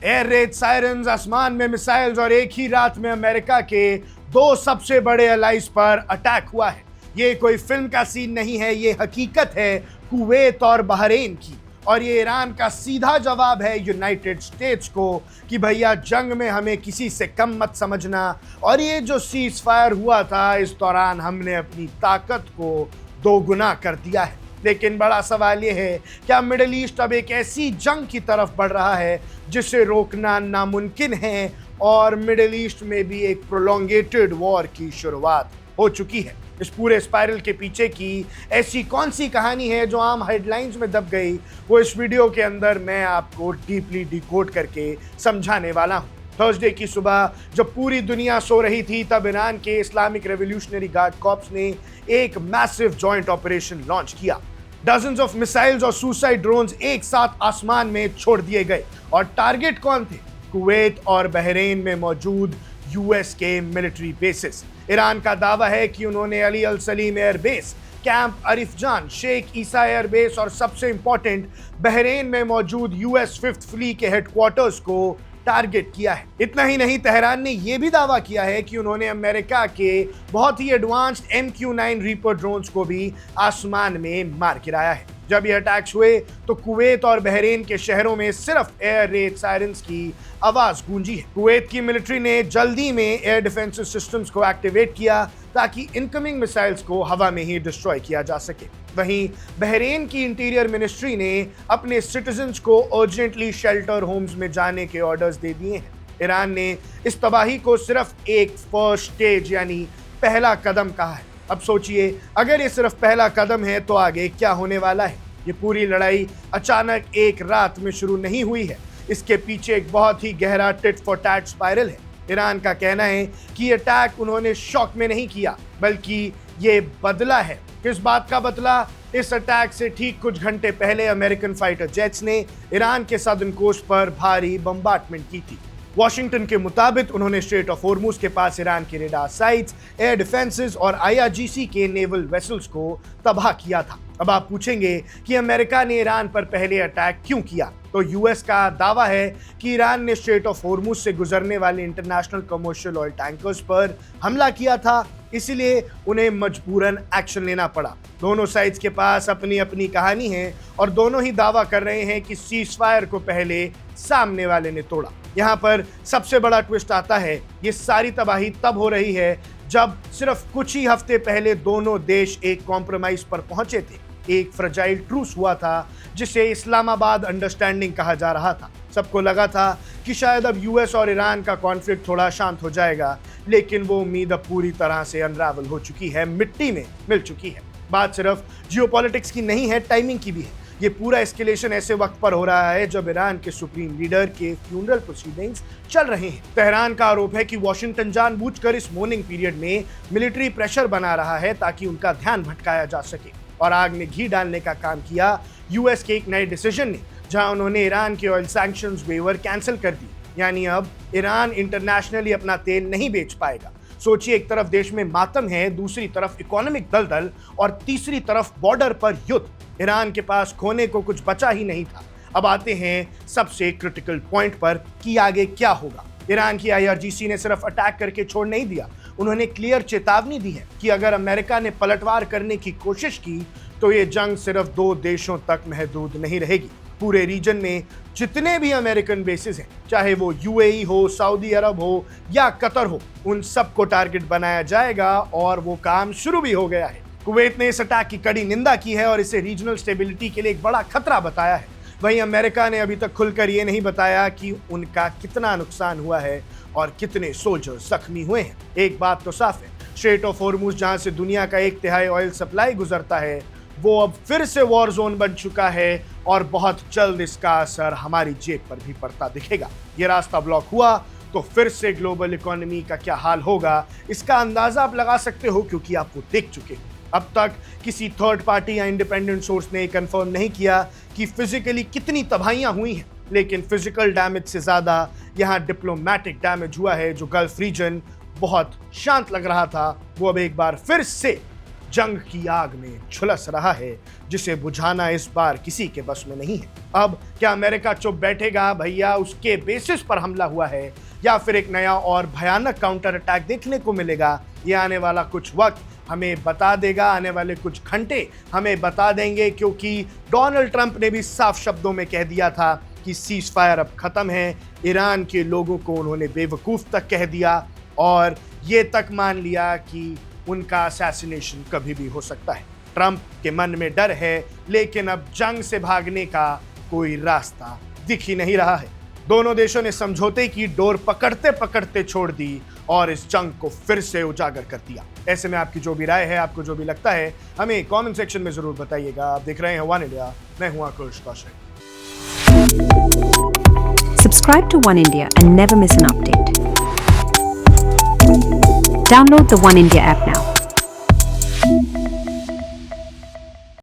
Air red sirens, आसमान में missiles और एक ही रात में अमेरिका के दो सबसे बड़े एलाइज पर अटैक हुआ है। ये कोई फिल्म का सीन नहीं है, ये हकीकत है कुवैत और बहरीन की। और ये ईरान का सीधा जवाब है यूनाइटेड स्टेट्स को कि भैया जंग में हमें किसी से कम मत समझना। और ये जो सीज फायर हुआ था, इस दौरान हमने अपनी ताकत को दोगुना कर दिया है। लेकिन बड़ा सवाल ये है, क्या मिडिल ईस्ट अब एक ऐसी जंग की तरफ बढ़ रहा है जिसे रोकना नामुमकिन है और मिडिल ईस्ट में भी एक प्रोलॉन्गेटेड वॉर की शुरुआत हो चुकी है? इस पूरे स्पाइरल के पीछे की ऐसी कौन सी कहानी है जो आम हेडलाइंस में दब गई, वो इस वीडियो के अंदर मैं आपको डीपली डिकोड करके समझाने वाला हूं। थर्सडे की सुबह जब पूरी दुनिया सो रही थी, तब ईरान के इस्लामिक रेवोल्यूशनरी गार्ड कॉर्प्स ने एक मैसिव जॉइंट ऑपरेशन लॉन्च किया। डजन्स ऑफ मिसाइल्स और सुसाइड ड्रोन्स एक साथ आसमान में छोड़ दिए गए। और टारगेट कौन थे? कुवैत और बहरीन में मौजूद यूएस के मिलिट्री बेसिस। ईरान का दावा है कि उन्होंने अली अल सलीम एयरबेस, कैंप अरिफजान, शेख ईसा एयरबेस और सबसे इंपॉर्टेंट बहरीन में मौजूद यूएस 5th फ्लीट के हेडक्वार्टर्स को टारगेट किया है। इतना ही नहीं, तेहरान ने यह भी दावा किया है कि उन्होंने अमेरिका के बहुत ही एडवांस्ड MQ-9 रीपर ड्रोन्स को भी आसमान में मार गिराया है। जब ये अटैक्स हुए तो कुवैत और बहरीन के शहरों में सिर्फ एयर रेड सायरन्स की आवाज गूंजी है। कुवैत की मिलिट्री ने जल्दी में एयर डिफेंसिव सिस्टम्स को एक्टिवेट किया ताकि इनकमिंग मिसाइल्स को हवा में ही डिस्ट्रॉय किया जा सके। वहीं बहरीन की इंटीरियर मिनिस्ट्री ने अपने सिटीजन्स को अर्जेंटली शेल्टर होम्स में जाने के ऑर्डर्स दे दिए हैं। ईरान ने इस तबाही को सिर्फ एक फर्स्ट स्टेज यानी पहला कदम कहा है। अब सोचिए, अगर ये सिर्फ पहला कदम है तो आगे क्या होने वाला है? ये पूरी लड़ाई अचानक एक रात में शुरू नहीं हुई है। इसके पीछे एक बहुत ही गहरा टिट फॉर टैट स्पाइरल है। ईरान का कहना है कि ये अटैक उन्होंने शौक में नहीं किया, बल्कि ये बदला है। किस बात का बदला? इस अटैक से ठीक कुछ घंटे पहले अमेरिकन फाइटर जेट्स ने ईरान के सदर्न कोस्ट पर भारी बम्बार्टमेंट की थी। वॉशिंगटन के मुताबिक उन्होंने स्ट्रेट ऑफ होर्मुज के पास ईरान के रेडार साइट्स, एयर डिफेंसेस और IRGC के नेवल वेसल्स को तबाह किया था। अब आप पूछेंगे कि अमेरिका ने ईरान पर पहले अटैक क्यों किया? तो यूएस का दावा है कि ईरान ने स्ट्रेट ऑफ होर्मुज से गुजरने वाले इंटरनेशनल कमर्शियल ऑयल टैंकर्स पर हमला किया था, इसलिए उन्हें मजबूरन एक्शन लेना पड़ा। दोनों साइड्स के पास अपनी अपनी कहानी है और दोनों ही दावा कर रहे हैं कि सीज फायर को पहले सामने वाले ने तोड़ा। यहाँ पर सबसे बड़ा ट्विस्ट आता है, ये सारी तबाही तब हो रही है जब सिर्फ कुछ ही हफ्ते पहले दोनों देश एक कॉम्प्रोमाइज पर पहुंचे थे। एक फ्रजाइल ट्रूस हुआ था जिसे इस्लामाबाद अंडरस्टैंडिंग कहा जा रहा था। सबको लगा था कि शायद अब यूएस और ईरान का कॉन्फ्लिक्ट थोड़ा शांत हो जाएगा, लेकिन वो उम्मीद अब पूरी तरह से अनरावल हो चुकी है, मिट्टी में मिल चुकी है। बात सिर्फ जियोपॉलिटिक्स की नहीं है, टाइमिंग की भी है। ये पूरा एस्केलेशन ऐसे वक्त पर हो रहा है जब ईरान के सुप्रीम लीडर के फ्यूनरल प्रोसीडिंग्स चल रहे हैं। तेहरान का आरोप है कि वॉशिंगटन जानबूझकर इस मॉर्निंग पीरियड में मिलिट्री प्रेशर बना रहा है ताकि उनका ध्यान भटकाया जा सके। और आग में घी डालने का काम किया यूएस के एक नए डिसीजन ने, जहां उन्होंने ईरान के ऑयल सैंक्शंस वेवर कैंसिल कर दी। यानी अब ईरान इंटरनेशनली अपना तेल नहीं बेच पाएगा। सोचिए, एक तरफ देश में मातम है, दूसरी तरफ इकोनॉमिक दलदल और तीसरी तरफ बॉर्डर पर युद्ध। ईरान के पास खोने को कुछ बचा ही नहीं था। अब आते हैं सबसे क्रिटिकल पॉइंट पर कि आगे क्या होगा। ईरान की IRGC ने सिर्फ अटैक करके छोड़ नहीं दिया, उन्होंने क्लियर चेतावनी दी है कि अगर अमेरिका ने पलटवार करने की कोशिश की तो ये जंग सिर्फ दो देशों तक महदूद नहीं रहेगी। पूरे रीजन में जितने भी अमेरिकन बेसिस हैं, चाहे वो UAE हो, सऊदी अरब हो या कतर हो, उन सबको टारगेट बनाया जाएगा और वो काम शुरू भी हो गया है। कुवैत ने इस अटैक की कड़ी निंदा की है और इसे रीजनल स्टेबिलिटी के लिए एक बड़ा खतरा बताया है। वहीं अमेरिका ने अभी तक खुलकर ये नहीं बताया कि उनका कितना नुकसान हुआ है और कितने सोल्जर्स जख्मी हुए हैं। एक बात तो साफ है, स्ट्रेट ऑफ होर्मुज जहां से दुनिया का 1/3 ऑयल सप्लाई गुजरता है, वो अब फिर से वॉर जोन बन चुका है और बहुत जल्द इसका असर हमारी जेब पर भी पड़ता दिखेगा। ये रास्ता ब्लॉक हुआ तो फिर से ग्लोबल इकोनॉमी का क्या हाल होगा, इसका अंदाजा आप लगा सकते हो क्योंकि आप वो देख चुके हो। अब तक किसी थर्ड पार्टी या इंडिपेंडेंट सोर्स ने कंफर्म नहीं किया कि फिजिकली कितनी तबाहियां हुई हैं, लेकिन फिजिकल डैमेज से ज्यादा यहां डिप्लोमेटिक डैमेज हुआ है। जो गल्फ रीजन बहुत शांत लग रहा था, वो अब एक बार फिर से जंग की आग में झुलस रहा है जिसे बुझाना इस बार किसी के बस में नहीं है। अब क्या अमेरिका चुप बैठेगा? भैया, उसके बेसिस पर हमला हुआ है या फिर एक नया और भयानक काउंटर अटैक देखने को मिलेगा? ये आने वाला कुछ वक्त हमें बता देगा, आने वाले कुछ घंटे हमें बता देंगे, क्योंकि डोनाल्ड ट्रंप ने भी साफ शब्दों में कह दिया था कि सीज फायर अब खत्म है। ईरान के लोगों को उन्होंने बेवकूफ़ तक कह दिया और ये तक मान लिया कि उनका असैसिनेशन कभी भी हो सकता है। ट्रंप के मन में डर है, लेकिन अब जंग से भागने का कोई रास्ता दिख ही नहीं रहा है। दोनों देशों ने समझौते की डोर पकड़ते पकड़ते छोड़ दी और इस जंग को फिर से उजागर कर दिया। ऐसे में आपकी जो भी राय है, आपको जो भी लगता है, हमें कमेंट सेक्शन में जरूर बताइएगा। आप देख रहे हैं वन इंडिया, मैं हूं आकुश Kaushik. Subscribe to One India and never miss an update. Download the One India app now.